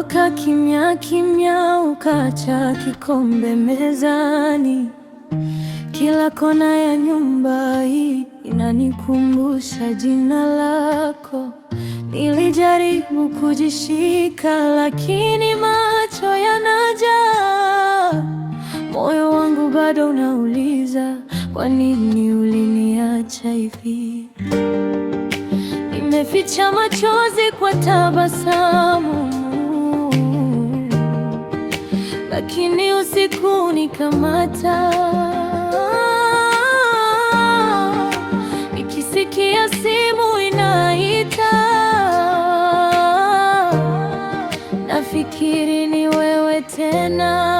Uliondoka kimya kimya, ukaacha kikombe mezani. Kila kona ya nyumba hii inanikumbusha jina lako. Nilijaribu kujishika, lakini macho yanajaa. Moyo wangu bado unauliza, kwa nini uliniacha hivi? Nimeficha machozi kwa tabasamu, lakini usiku unikamata. Nikisikia simu inaita, nafikiri ni wewe tena.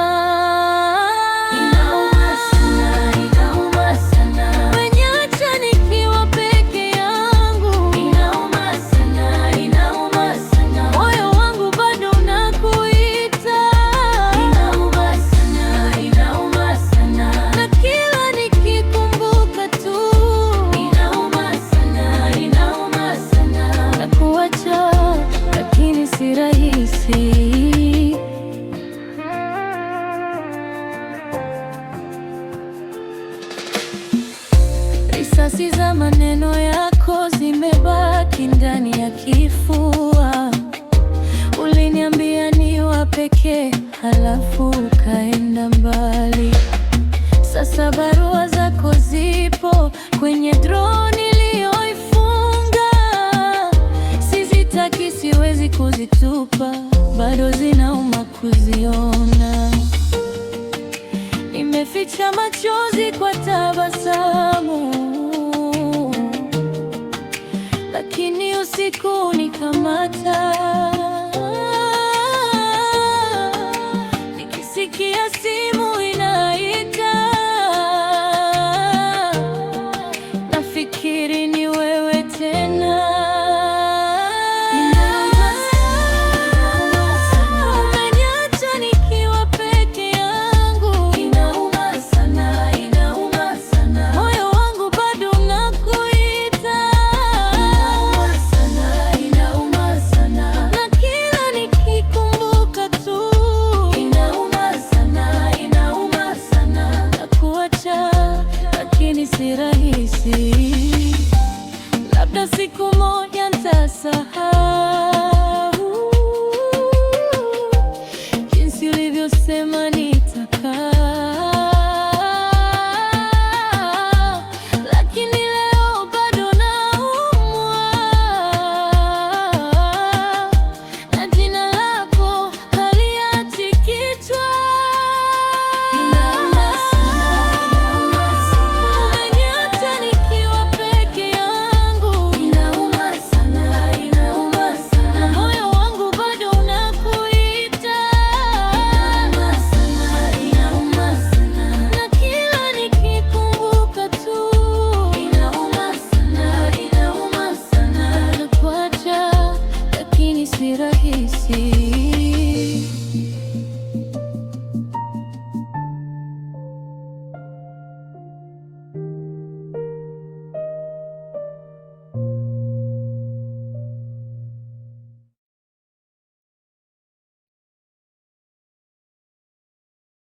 Risasi za maneno yako zimebaki ndani ya kifua. Uliniambia ni wa pekee, halafu ukaenda mbali. Sasa barua zako zipo kwenye drawer niliyoifunga. Sizitaki, siwezi kuzitupa, bado zinauma kuziona. Nimeficha machozi kwa tabasamu, lakini usiku unikamata. Nikisikia simu inaita, nafikiri ni wewe tena. Si rahisi, labda siku moja nitasahau jinsi ulivyosema.